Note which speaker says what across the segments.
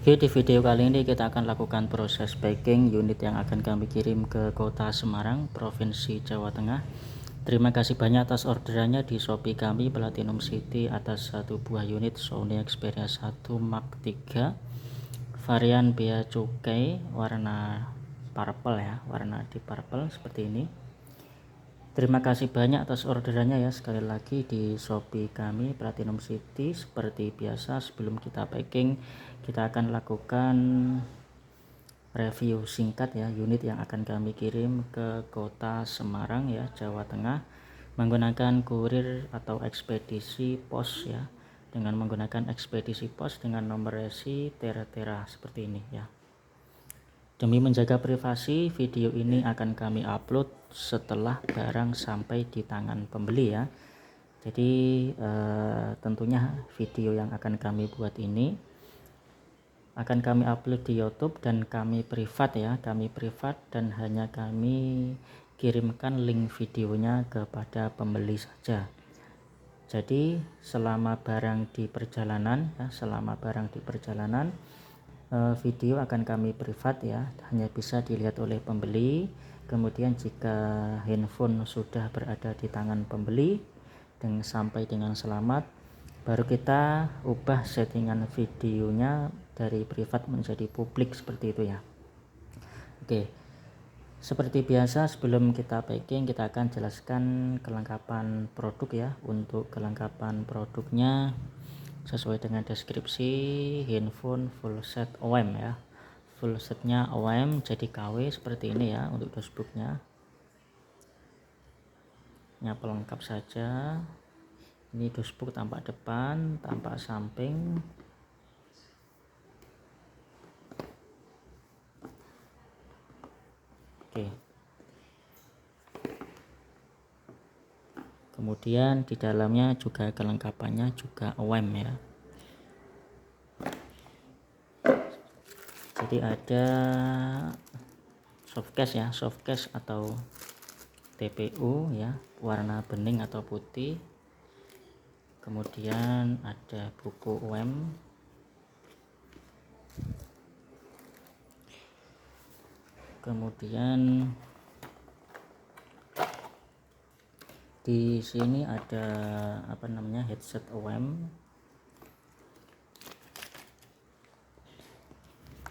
Speaker 1: Oke, di video kali ini kita akan lakukan proses packing unit yang akan kami kirim ke kota Semarang, Provinsi Jawa Tengah. Terima kasih banyak atas orderannya di Shopee kami Platinum City atas satu buah unit Sony Xperia 1 Mark III varian bea cukai warna purple ya, warna deep purple seperti ini. Terima kasih banyak atas orderannya ya, sekali lagi di Shopee kami Platinum City. Seperti biasa, sebelum kita packing kita akan lakukan review singkat ya unit yang akan kami kirim ke kota Semarang ya, Jawa Tengah, menggunakan kurir atau ekspedisi pos ya, dengan menggunakan ekspedisi pos dengan nomor resi tera seperti ini ya. Demi menjaga privasi, video ini akan kami upload setelah barang sampai di tangan pembeli ya. Jadi tentunya video yang akan kami buat ini akan kami upload di YouTube dan kami privat ya, dan hanya kami kirimkan link videonya kepada pembeli saja. Jadi selama barang di perjalanan video akan kami privat ya, hanya bisa dilihat oleh pembeli. Kemudian jika handphone sudah berada di tangan pembeli dan sampai dengan selamat, baru kita ubah settingan videonya dari privat menjadi publik seperti itu ya. Oke, seperti biasa sebelum kita packing kita akan jelaskan kelengkapan produk ya. Untuk kelengkapan produknya sesuai dengan deskripsi, handphone full set OEM ya, full setnya OEM jadi KW seperti ini ya. Untuk dashboardnya nya pelengkap saja. Ini dashboard tampak depan, tampak samping. Oke, kemudian di dalamnya juga kelengkapannya juga OEM ya. Jadi ada softcase ya, softcase atau TPU ya, warna bening atau putih. Kemudian ada buku OEM, kemudian di sini ada headset OEM,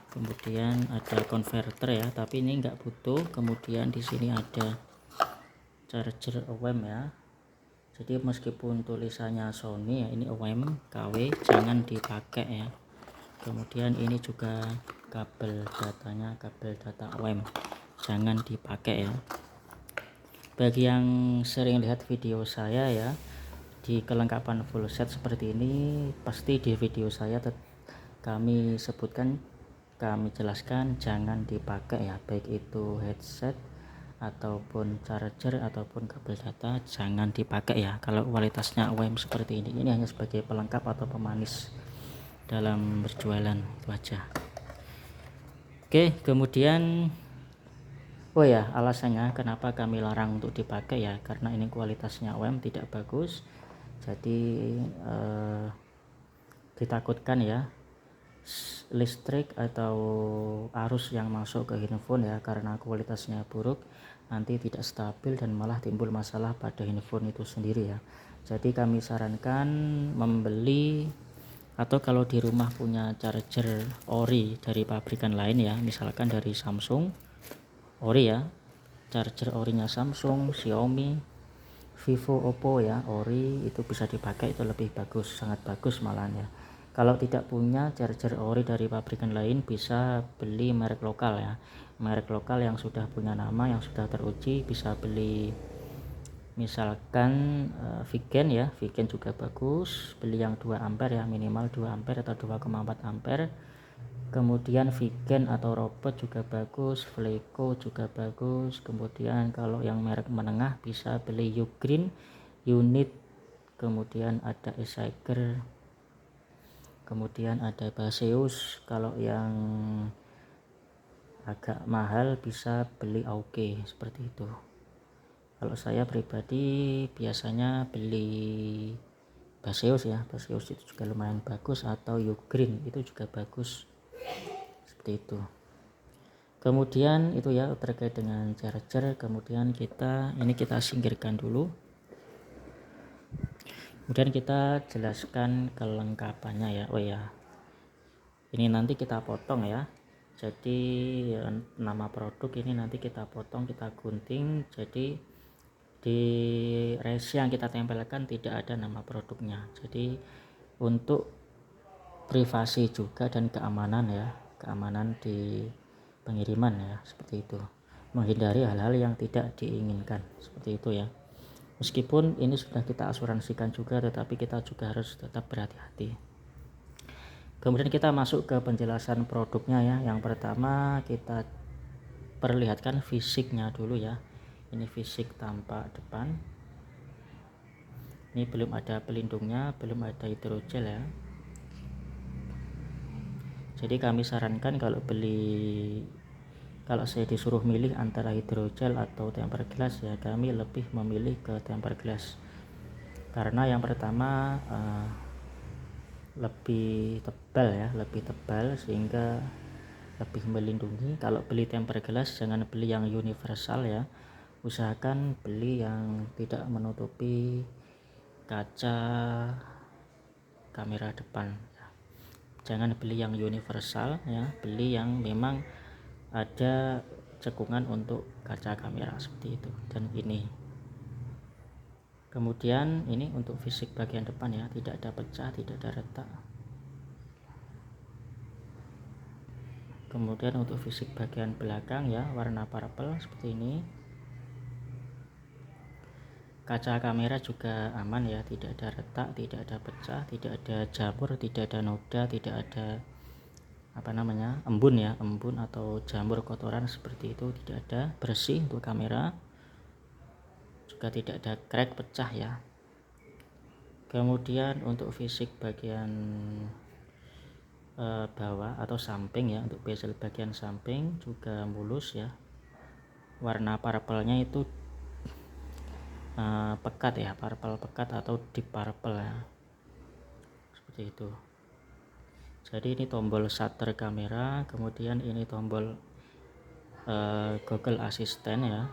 Speaker 1: kemudian ada converter ya, tapi ini enggak butuh. Kemudian di sini ada charger OEM ya. Jadi meskipun tulisannya Sony ya, ini OEM KW, jangan dipakai ya. Kemudian ini juga kabel datanya, kabel data OEM, jangan dipakai ya. Bagi yang sering lihat video saya ya, di kelengkapan full set seperti ini, pasti di video saya kami sebutkan, kami jelaskan jangan dipakai ya, baik itu headset ataupun charger ataupun kabel data, jangan dipakai ya kalau kualitasnya OEM seperti ini. Ini hanya sebagai pelengkap atau pemanis dalam berjualan, itu aja. Oke, kemudian oh ya, alasannya kenapa kami larang untuk dipakai ya, karena ini kualitasnya OEM tidak bagus. Jadi ditakutkan ya listrik atau arus yang masuk ke handphone ya, karena kualitasnya buruk nanti tidak stabil dan malah timbul masalah pada handphone itu sendiri ya. Jadi kami sarankan membeli, atau kalau di rumah punya charger ori dari pabrikan lain ya, misalkan dari Samsung ori ya, charger orinya Samsung, Xiaomi, Vivo, Oppo ya, ori itu bisa dipakai, itu lebih bagus, sangat bagus malahan ya. Kalau tidak punya charger ori dari pabrikan lain, bisa beli merek lokal ya, merek lokal yang sudah punya nama, yang sudah teruji. Bisa beli misalkan Vigen ya, Vigen juga bagus, beli yang 2 ampere ya, minimal 2 ampere atau 2,4 ampere. Kemudian Vigen atau Robot juga bagus, Fleco juga bagus. Kemudian kalau yang merek menengah bisa beli Ugreen, Unit, kemudian ada Esiger, kemudian ada Baseus. Kalau yang agak mahal bisa beli Auke seperti itu. Kalau saya pribadi biasanya beli Baseus ya, Baseus itu juga lumayan bagus, atau Ugreen itu juga bagus. seperti itu. Kemudian itu ya terkait dengan charger. Kemudian kita singkirkan dulu, kemudian kita jelaskan kelengkapannya ya. Oh ya, ini nanti kita potong ya. Jadi nama produk ini nanti kita potong, kita gunting. Jadi di resi yang kita tempelkan tidak ada nama produknya. Jadi untuk privasi juga dan keamanan ya, keamanan di pengiriman ya, seperti itu, menghindari hal-hal yang tidak diinginkan, seperti itu ya. Meskipun ini sudah kita asuransikan juga, tetapi kita juga harus tetap berhati-hati. Kemudian kita masuk ke penjelasan produknya ya. Yang pertama kita perlihatkan fisiknya dulu ya. Ini fisik tampak depan, ini belum ada pelindungnya, belum ada hidrogel ya. Jadi kami sarankan kalau saya disuruh milih antara hidrogel atau tempered glass ya, kami lebih memilih ke tempered glass, karena yang pertama lebih tebal sehingga lebih melindungi. Kalau beli tempered glass jangan beli yang universal ya, usahakan beli yang tidak menutupi kaca kamera depan. Jangan beli yang universal ya, beli yang memang ada cekungan untuk kaca kamera seperti itu. Dan ini kemudian ini untuk fisik bagian depan ya, tidak ada pecah, tidak ada retak. Kemudian untuk fisik bagian belakang ya, warna purple seperti ini. Kaca kamera juga aman ya, tidak ada retak, tidak ada pecah, tidak ada jamur, tidak ada noda, tidak ada embun atau jamur kotoran seperti itu, tidak ada, bersih untuk kamera. Juga tidak ada crack, pecah ya. Kemudian untuk fisik bagian bawah atau samping ya, untuk bezel bagian samping juga mulus ya. Warna purple-nya itu pekat ya, purple pekat atau deep purple ya, seperti itu. Jadi ini tombol shutter kamera, kemudian ini tombol Google Assistant ya,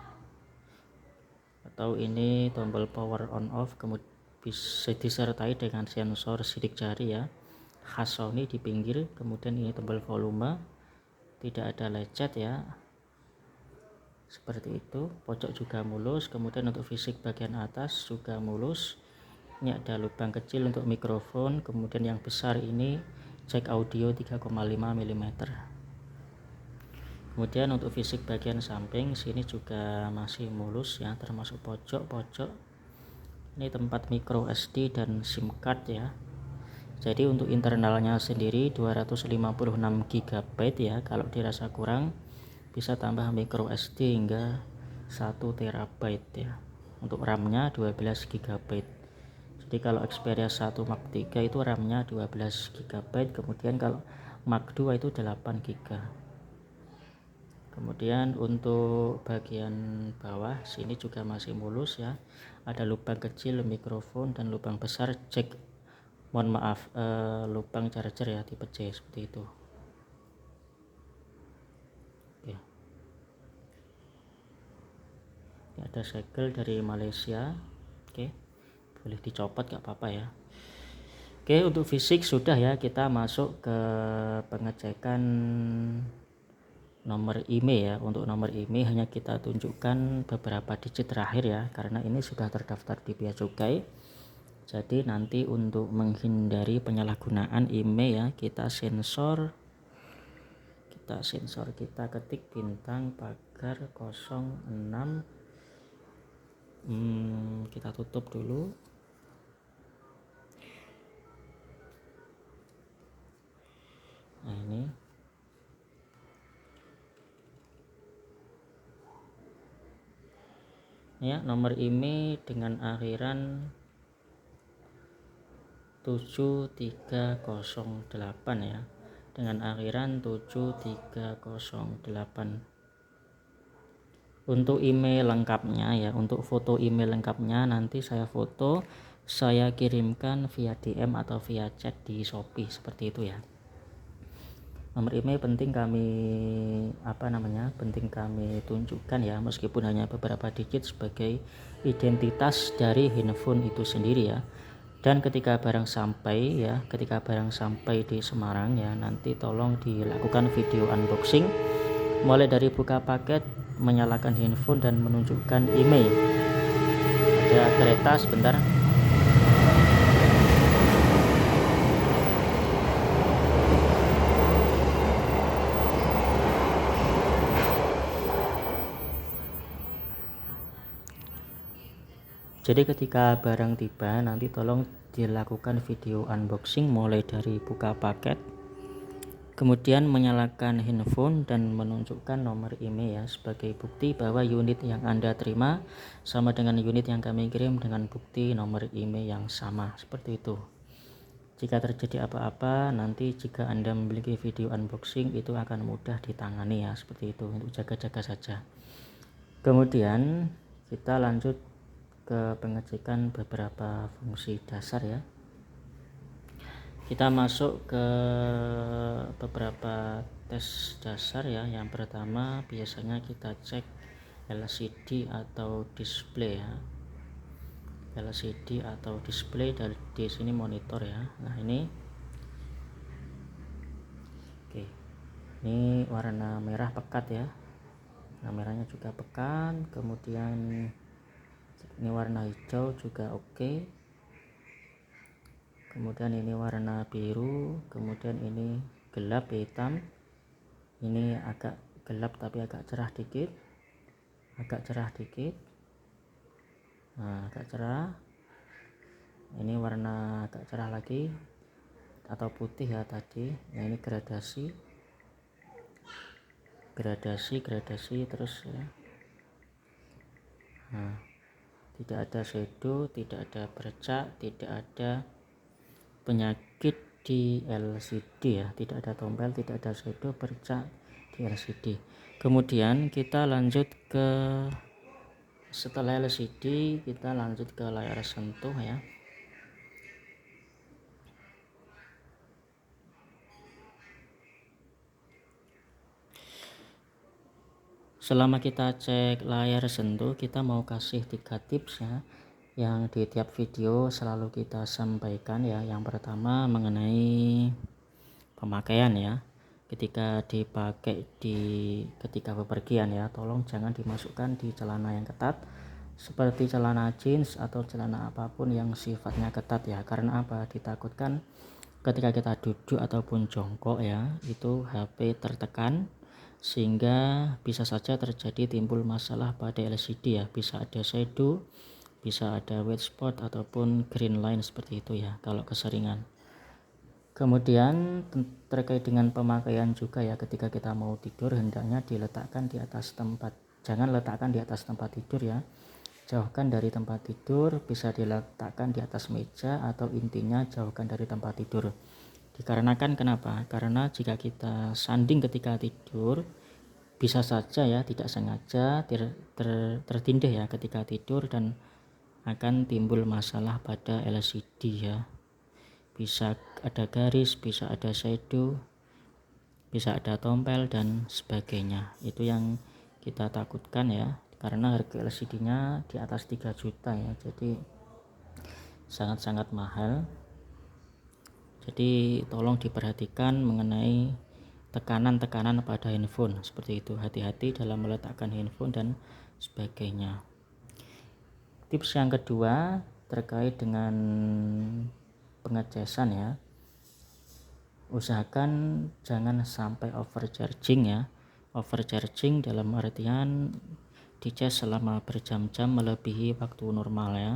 Speaker 1: atau ini tombol power on off. Kemudian bisa disertai dengan sensor sidik jari ya, khas Sony di pinggir. Kemudian ini tombol volume, tidak ada lecet ya, seperti itu. Pojok juga mulus. Kemudian untuk fisik bagian atas juga mulus. Ini ada lubang kecil untuk mikrofon. Kemudian yang besar ini jack audio 3,5 mm. Kemudian untuk fisik bagian samping sini juga masih mulus ya, termasuk pojok-pojok. Ini tempat micro SD dan SIM card ya. Jadi untuk internalnya sendiri 256 GB ya. Kalau dirasa kurang bisa tambah micro SD hingga 1 TB ya. Untuk RAM-nya 12 GB. Jadi kalau Xperia 1 Mark 3 itu RAM-nya 12 GB, kemudian kalau Mark 2 itu 8 GB. Kemudian untuk bagian bawah sini juga masih mulus ya. Ada lubang kecil mikrofon dan lubang besar jack, lubang charger ya, tipe C seperti itu. Ini ada segel dari Malaysia. Oke, boleh dicopot gak apa-apa ya. Oke, untuk fisik sudah ya. Kita masuk ke pengecekan nomor IMEI ya. Untuk nomor IMEI hanya kita tunjukkan beberapa digit terakhir ya, karena ini sudah terdaftar di Bea Cukai. Jadi nanti untuk menghindari penyalahgunaan IMEI ya, kita sensor, kita ketik bintang pagar 06. Kita tutup dulu. Nah ini ya, nomor IMEI dengan akhiran 7308 ya, dengan akhiran 7308. Untuk email lengkapnya ya, untuk foto email lengkapnya nanti saya foto, saya kirimkan via DM atau via chat di Shopee seperti itu ya. Nomor email penting kami tunjukkan ya, meskipun hanya beberapa digit sebagai identitas dari handphone itu sendiri ya. Dan ketika barang sampai di Semarang ya, nanti tolong dilakukan video unboxing mulai dari buka paket, menyalakan handphone dan menunjukkan email. Ada kereta sebentar. Jadi ketika barang tiba, nanti tolong dilakukan video unboxing mulai dari buka paket, kemudian menyalakan handphone dan menunjukkan nomor email ya, sebagai bukti bahwa unit yang Anda terima sama dengan unit yang kami kirim dengan bukti nomor email yang sama, seperti itu. Jika terjadi apa-apa, nanti jika Anda memiliki video unboxing itu akan mudah ditangani ya, seperti itu, untuk jaga-jaga saja. Kemudian kita lanjut ke pengecekan beberapa fungsi dasar ya. Kita masuk ke beberapa tes dasar ya. Yang pertama biasanya kita cek LCD atau display ya. LCD atau display, dari di sini monitor ya. Nah ini, oke, ini warna merah pekat ya. Nah merahnya juga pekat. Kemudian ini warna hijau juga oke. Kemudian ini warna biru, kemudian ini gelap hitam, ini agak gelap tapi agak cerah dikit, nah agak cerah, ini warna agak cerah lagi atau putih ya tadi. Nah ini gradasi terus ya. Nah tidak ada shadow, tidak ada bercak, tidak ada penyakit di LCD ya, tidak ada tombol, tidak ada shadow, bercak di LCD. Kemudian kita lanjut ke, setelah LCD kita lanjut ke layar sentuh ya. Selama kita cek layar sentuh, kita mau kasih 3 tips ya, yang di tiap video selalu kita sampaikan ya. Yang pertama mengenai pemakaian ya. Ketika dipakai ketika bepergian ya, tolong jangan dimasukkan di celana yang ketat seperti celana jeans atau celana apapun yang sifatnya ketat ya. Karena apa? Ditakutkan ketika kita duduk ataupun jongkok ya, itu HP tertekan sehingga bisa saja terjadi timbul masalah pada LCD ya. Bisa ada shadow, bisa ada white spot ataupun green line seperti itu ya kalau keseringan. Kemudian terkait dengan pemakaian juga ya, ketika kita mau tidur hendaknya diletakkan di atas tempat, jangan letakkan di atas tempat tidur ya, jauhkan dari tempat tidur, bisa diletakkan di atas meja atau intinya jauhkan dari tempat tidur. Dikarenakan kenapa? Karena jika kita sanding ketika tidur, bisa saja ya tidak sengaja tertindih ya ketika tidur dan akan timbul masalah pada LCD ya. Bisa ada garis, bisa ada shadow, bisa ada tombol dan sebagainya. Itu yang kita takutkan ya, karena harga LCD nya di atas 3 juta ya, jadi sangat-sangat mahal. Jadi tolong diperhatikan mengenai tekanan-tekanan pada handphone seperti itu, hati-hati dalam meletakkan handphone dan sebagainya. Tips yang kedua terkait dengan pengecasan ya, usahakan jangan sampai overcharging ya. Overcharging dalam artian dicas selama berjam-jam melebihi waktu normal ya.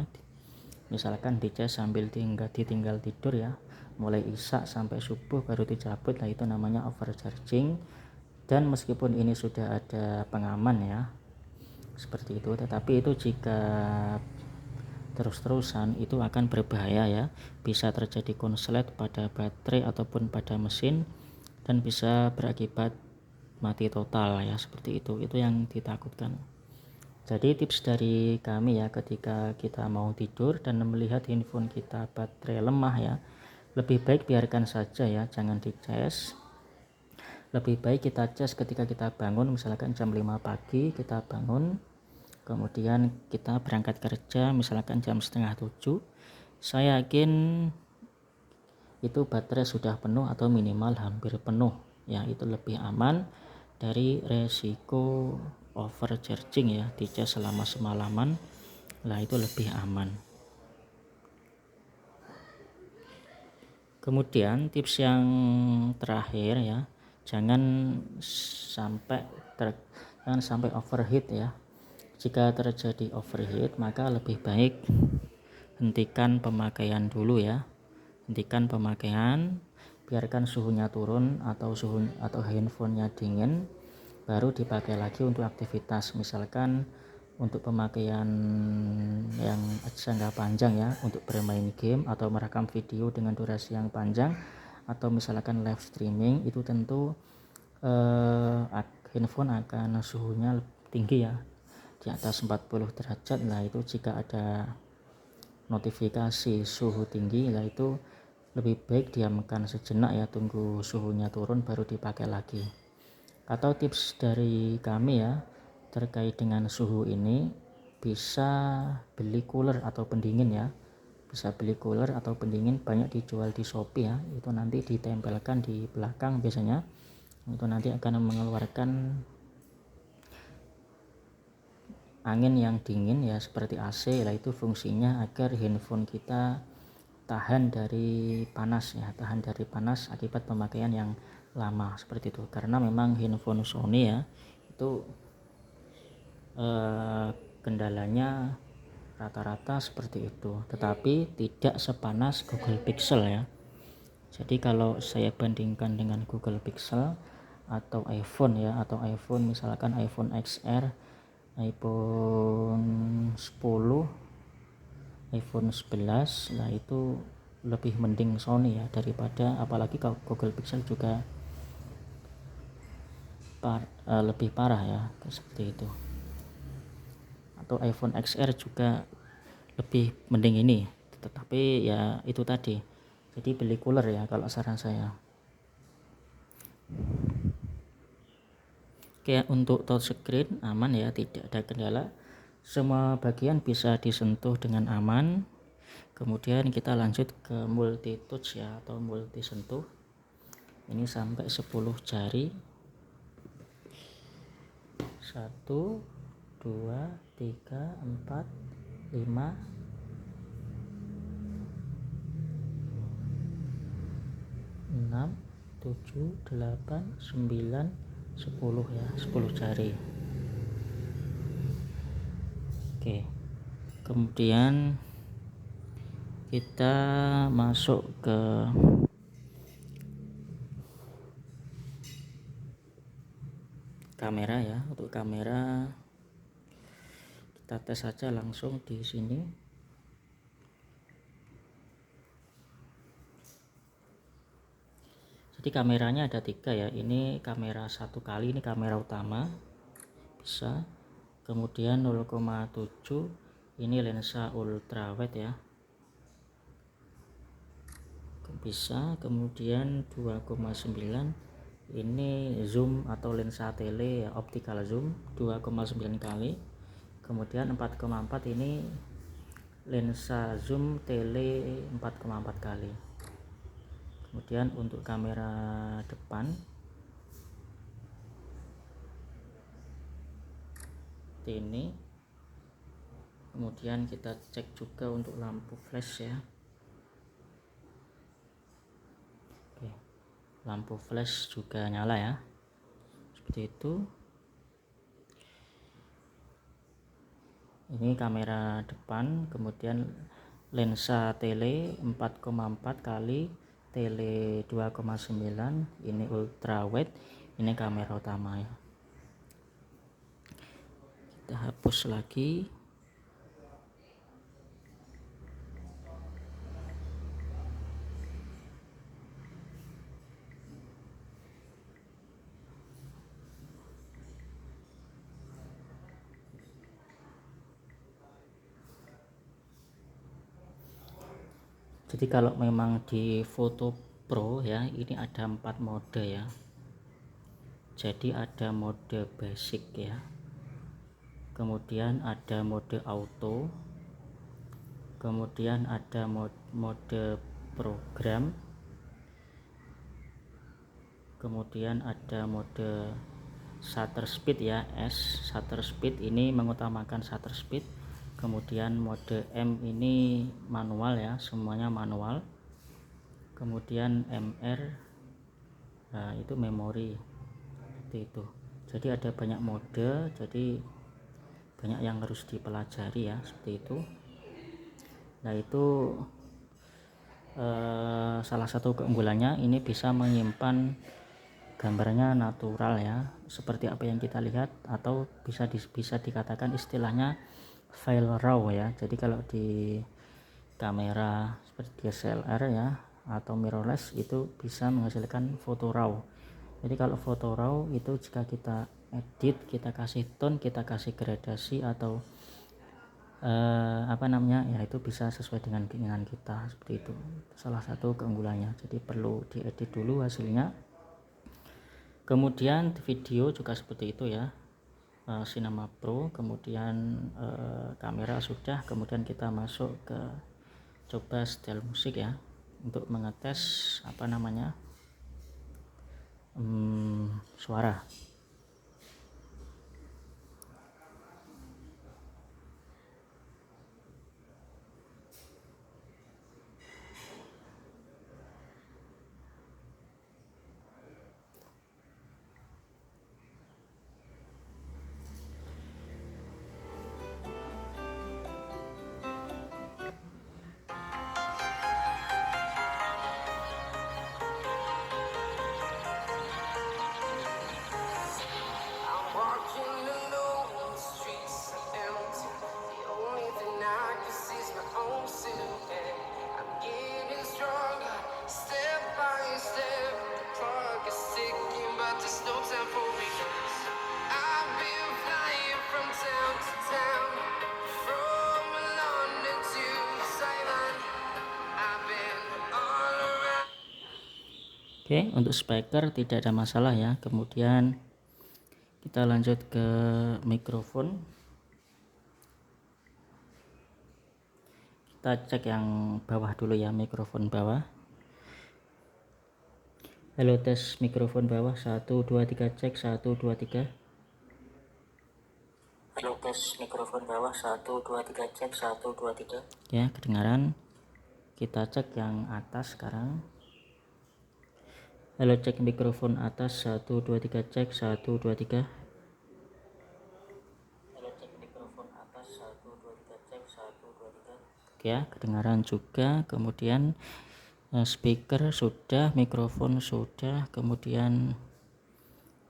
Speaker 1: Misalkan dicas sambil ditinggal tidur ya, mulai isya sampai subuh baru dicabut, nah itu namanya overcharging. Dan meskipun ini sudah ada pengaman ya seperti itu, tetapi itu jika terus-terusan itu akan berbahaya ya, bisa terjadi konslet pada baterai ataupun pada mesin dan bisa berakibat mati total ya, seperti itu yang ditakutkan. Jadi tips dari kami ya, ketika kita mau tidur dan melihat handphone kita baterai lemah ya, lebih baik biarkan saja ya, jangan dicas. Lebih baik kita cas ketika kita bangun, misalkan jam 5 pagi kita bangun, kemudian kita berangkat kerja misalkan jam setengah 7. Saya yakin itu baterai sudah penuh atau minimal hampir penuh ya, itu lebih aman dari resiko overcharging ya, dicas selama semalaman lah, itu lebih aman. Kemudian tips yang terakhir ya, jangan sampai overheat ya. Jika terjadi overheat maka lebih baik hentikan pemakaian dulu ya. Hentikan pemakaian, biarkan suhunya turun atau handphonenya dingin, baru dipakai lagi untuk aktivitas, misalkan untuk pemakaian yang jangka panjang ya, untuk bermain game atau merekam video dengan durasi yang panjang, atau misalkan live streaming, itu tentu handphone akan suhunya tinggi ya, di atas 40 derajat lah. Itu jika ada notifikasi suhu tinggi lah, itu lebih baik diamkan sejenak ya, tunggu suhunya turun baru dipakai lagi. Atau tips dari kami ya terkait dengan suhu ini, bisa beli cooler atau pendingin ya, bisa beli cooler atau pendingin, banyak dijual di Shopee ya, itu nanti ditempelkan di belakang biasanya, itu nanti akan mengeluarkan angin yang dingin ya, seperti AC lah. Itu fungsinya agar handphone kita tahan dari panas ya, tahan dari panas akibat pemakaian yang lama seperti itu. Karena memang handphone Sony ya itu kendalanya rata-rata seperti itu, tetapi tidak sepanas Google Pixel ya. Jadi kalau saya bandingkan dengan Google Pixel atau iPhone ya, atau iPhone misalkan iPhone XR, iPhone 10, iPhone 11 lah, itu lebih mending Sony ya daripada, apalagi kalau Google Pixel juga lebih parah ya seperti itu. Atau iPhone XR juga lebih mending ini, tetapi ya itu tadi, jadi beli cooler ya kalau saran saya. Oke, untuk touchscreen aman ya, tidak ada kendala, semua bagian bisa disentuh dengan aman. Kemudian kita lanjut ke multi touch ya, atau multi sentuh, ini sampai 10 jari, 1 2 3 4 5 6 7 8 9 10 ya, 10 jari. Oke, kemudian kita masuk ke kamera ya. Untuk kamera kita tes saja langsung di sini. Jadi kameranya ada 3 ya, ini kamera 1 kali, ini kamera utama bisa, kemudian 0,7 ini lensa ultrawide ya bisa, kemudian 2,9 ini zoom atau lensa tele ya, optical zoom 2,9 kali, kemudian 4,4 ini lensa zoom tele 4,4 kali. Kemudian untuk kamera depan ini, kemudian kita cek juga untuk lampu flash ya. Oke, lampu flash juga nyala ya, seperti itu. Ini kamera depan, kemudian lensa tele 4,4 kali, tele 2,9, ini ultrawide, ini kamera utama ya. Kita hapus lagi. Jadi kalau memang di Photo Pro ya, ini ada 4 mode ya. Jadi ada mode basic ya, kemudian ada mode auto, kemudian ada mode program, kemudian ada mode shutter speed ya, shutter speed ini mengutamakan shutter speed, kemudian mode M ini manual ya, semuanya manual, kemudian MR, nah itu memori, seperti itu. Jadi ada banyak mode, jadi banyak yang harus dipelajari ya, seperti itu. Nah itu salah satu keunggulannya, ini bisa menyimpan gambarnya natural ya, seperti apa yang kita lihat, atau bisa dikatakan istilahnya file raw ya. Jadi kalau di kamera seperti DSLR ya atau mirrorless itu bisa menghasilkan foto raw. Jadi kalau foto raw itu jika kita edit, kita kasih tone, kita kasih gradasi atau apa namanya ya, itu bisa sesuai dengan keinginan kita, seperti itu. Salah satu keunggulannya. Jadi perlu diedit dulu hasilnya. Kemudian video juga seperti itu ya, Cinema Pro, kemudian kamera sudah, kemudian kita masuk ke coba setel musik ya, untuk mengetes apa namanya suara. Oke, untuk speaker tidak ada masalah ya. Kemudian kita lanjut ke mikrofon. Kita cek yang bawah dulu ya, mikrofon bawah. Halo, tes mikrofon bawah 1 2 3, cek 1 2 3. Halo, tes mikrofon bawah 1 2 3, cek 1 2 3. Ya, kedengaran. Kita cek yang atas sekarang. Halo, cek mikrofon atas 1 2 3, cek 1 2 3. Halo, cek mikrofon atas 1 2 3, cek 1 2 3. Oke ya, kedengaran juga. Kemudian speaker sudah, mikrofon sudah, kemudian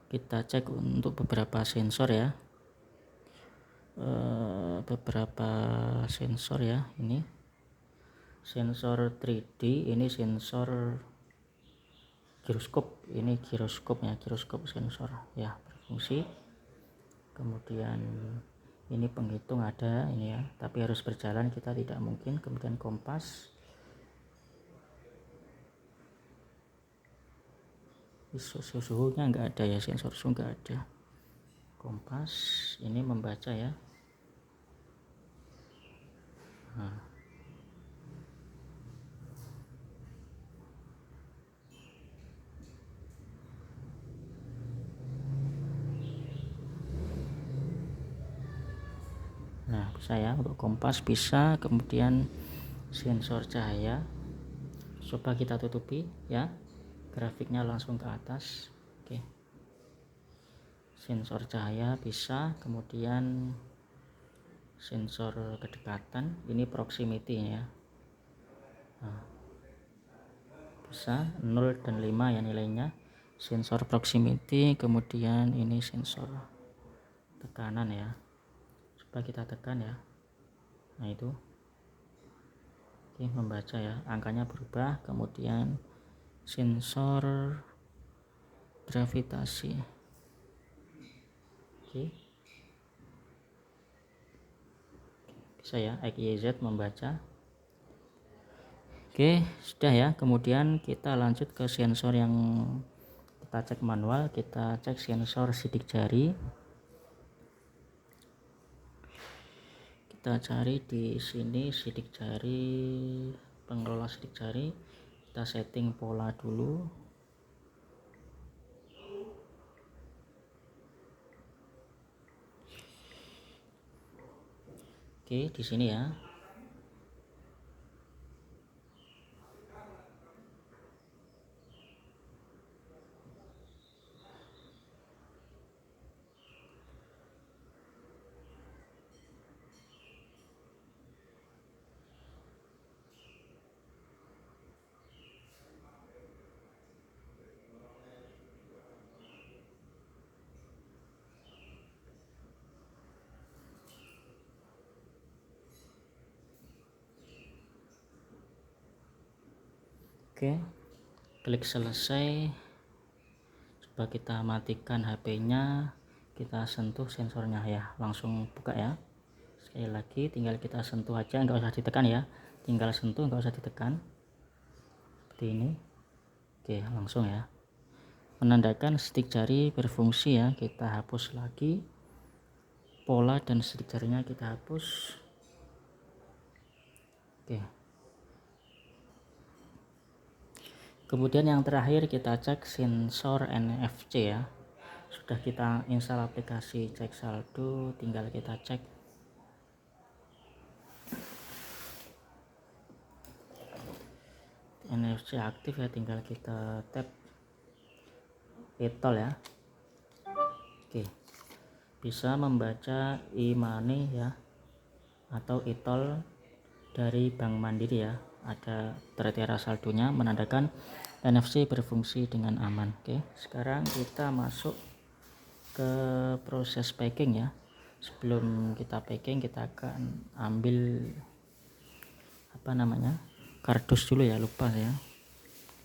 Speaker 1: kita cek untuk beberapa sensor ya, beberapa sensor ya. Ini sensor 3D, ini sensor giroskop, ini giroskop ya, giroskop sensor ya, berfungsi. Kemudian ini penghitung ada ini ya, tapi harus berjalan, kita tidak mungkin. Kemudian kompas, suhunya nggak ada ya, sensor suhu nggak ada. Kompas ini membaca ya. Nah bisa ya, untuk kompas bisa. Kemudian sensor cahaya, coba kita tutupi ya, grafiknya langsung ke atas. Oke, sensor cahaya bisa. Kemudian sensor kedekatan, ini proximity ya. Nah, bisa 0 dan 5 ya nilainya, sensor proximity. Kemudian ini sensor tekanan ya, coba kita tekan ya. Nah itu oke, membaca ya, angkanya berubah. Kemudian sensor gravitasi, oke, bisa ya, XYZ membaca. Oke, sudah ya. Kemudian kita lanjut ke sensor yang kita cek manual, kita cek sensor sidik jari. Kita cari di sini sidik jari, pengelola sidik jari. Kita setting pola dulu. Oke, di sini ya. Oke, klik selesai. Coba kita matikan HP-nya, kita sentuh sensornya ya, langsung buka ya. Sekali lagi tinggal kita sentuh aja, nggak usah ditekan ya, tinggal sentuh, nggak usah ditekan seperti ini. Oke, langsung ya, menandakan stick jari berfungsi ya. Kita hapus lagi pola dan stick jarinya, kita hapus. Oke, kemudian yang terakhir kita cek sensor NFC ya. Sudah kita install aplikasi cek saldo, tinggal kita cek. NFC aktif ya, tinggal kita tap e-tol ya. Oke, bisa membaca e-money ya, atau e-tol dari Bank Mandiri ya. Ada tertera saldonya, menandakan NFC berfungsi dengan aman. Oke, sekarang kita masuk ke proses packing ya. Sebelum kita packing, kita akan ambil kardus dulu ya, lupa ya.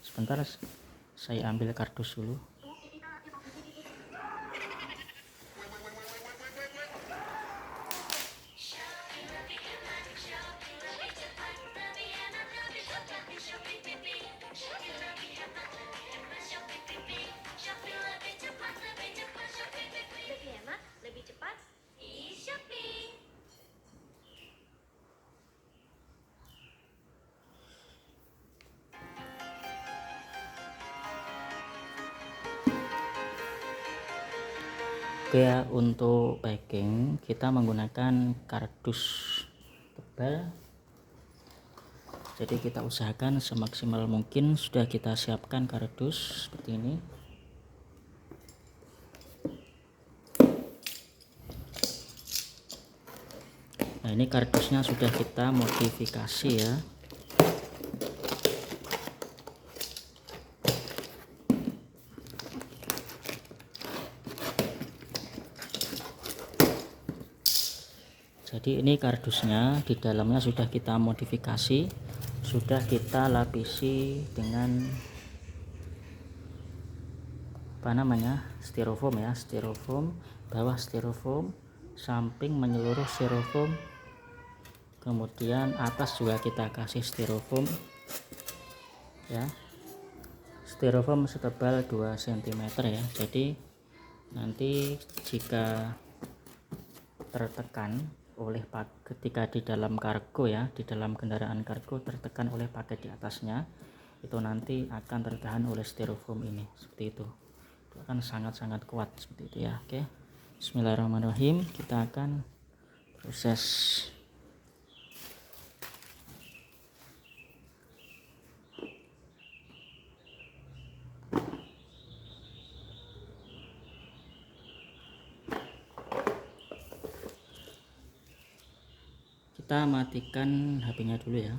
Speaker 1: Sebentar, saya ambil kardus dulu. Oke ya, untuk packing kita menggunakan kardus tebal, jadi kita usahakan semaksimal mungkin sudah kita siapkan kardus seperti ini. Nah, ini kardusnya sudah kita modifikasi ya. Jadi ini kardusnya, di dalamnya sudah kita modifikasi, sudah kita lapisi dengan styrofoam ya, styrofoam, bawah styrofoam, samping menyeluruh styrofoam, kemudian atas juga kita kasih styrofoam ya. Styrofoam setebal 2 cm ya. Jadi nanti jika tertekan oleh ketika di dalam kargo ya, di dalam kendaraan kargo tertekan oleh paket di atasnya, itu nanti akan tertahan oleh styrofoam ini seperti itu akan sangat-sangat kuat seperti itu ya. Oke, bismillahirrahmanirrahim, kita akan proses. Kita matikan HP-nya dulu ya.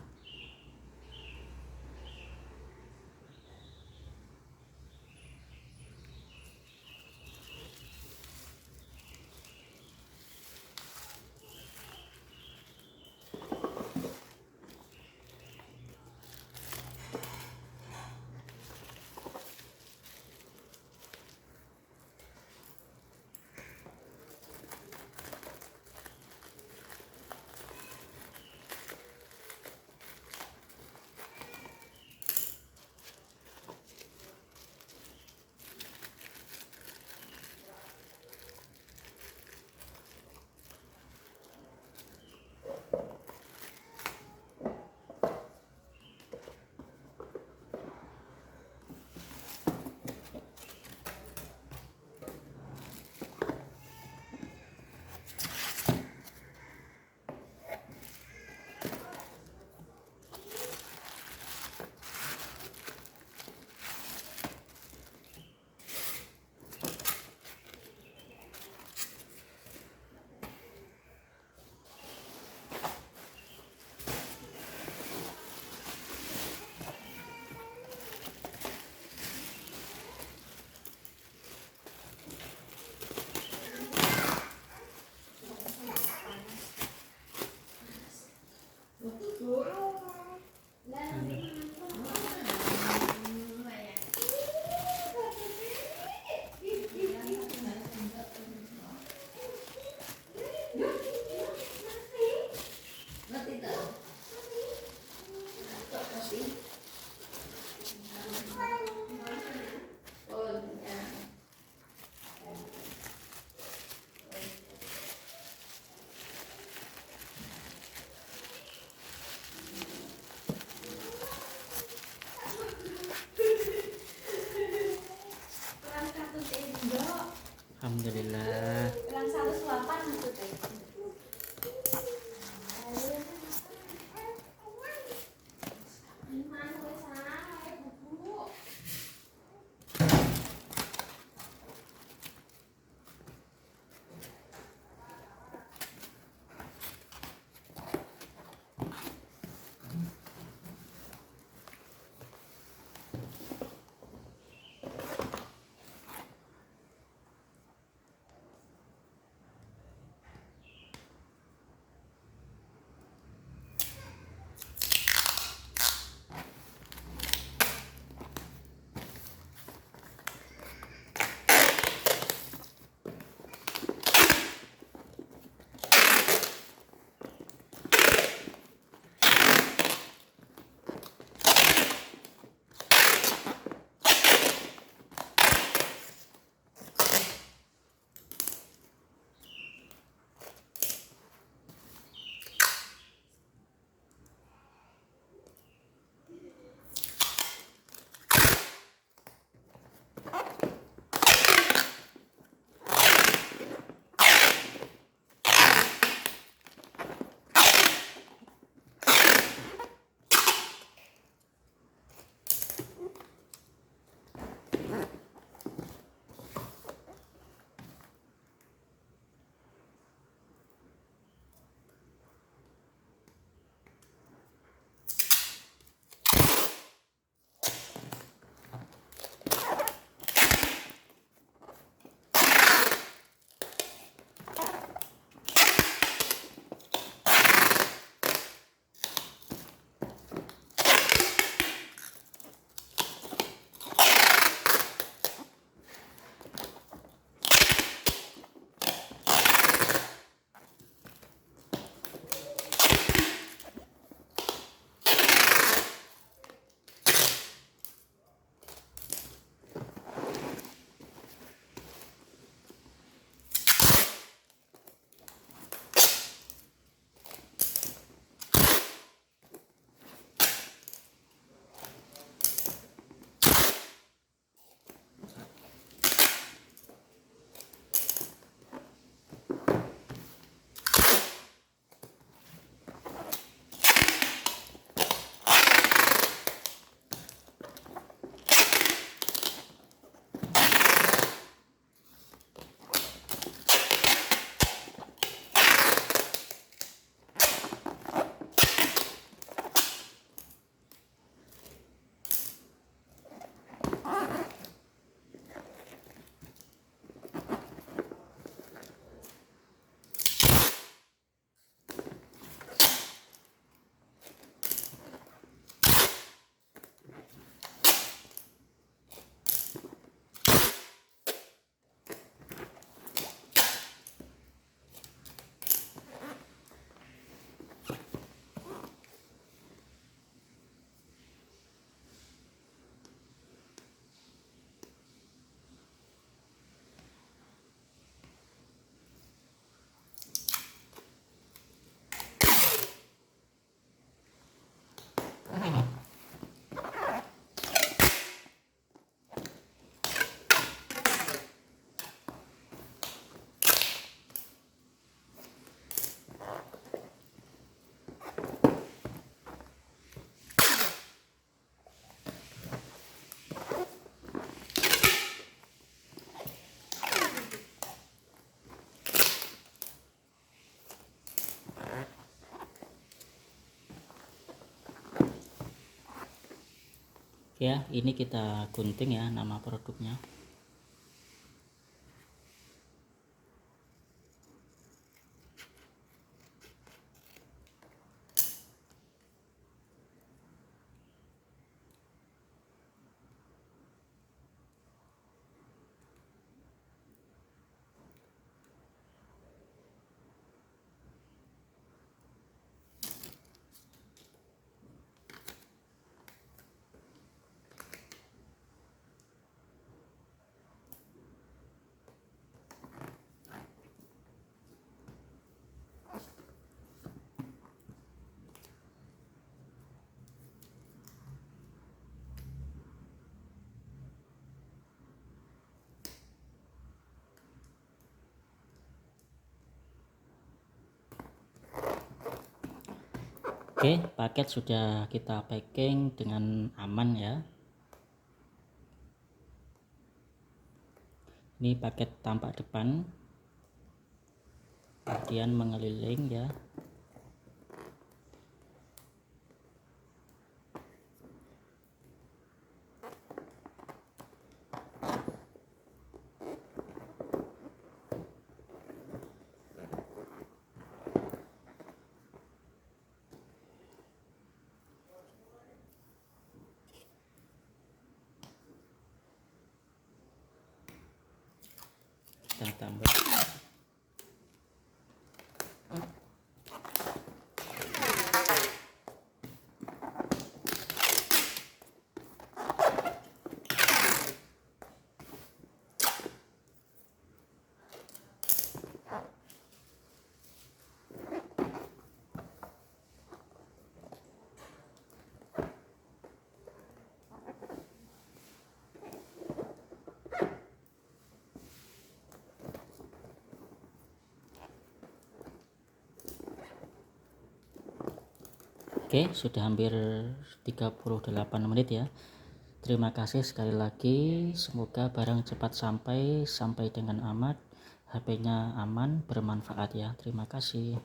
Speaker 1: Alhamdulillah.
Speaker 2: Bilang 108 maksudnya.
Speaker 1: Ya, ini kita gunting ya nama produknya. Oke, paket sudah kita packing dengan aman ya. Ini paket tampak depan, kemudian mengeliling ya. Kita tambah. Oke, sudah hampir 38 menit ya. Terima kasih sekali lagi, semoga barang cepat sampai dengan aman, HP-nya aman, bermanfaat ya. Terima kasih.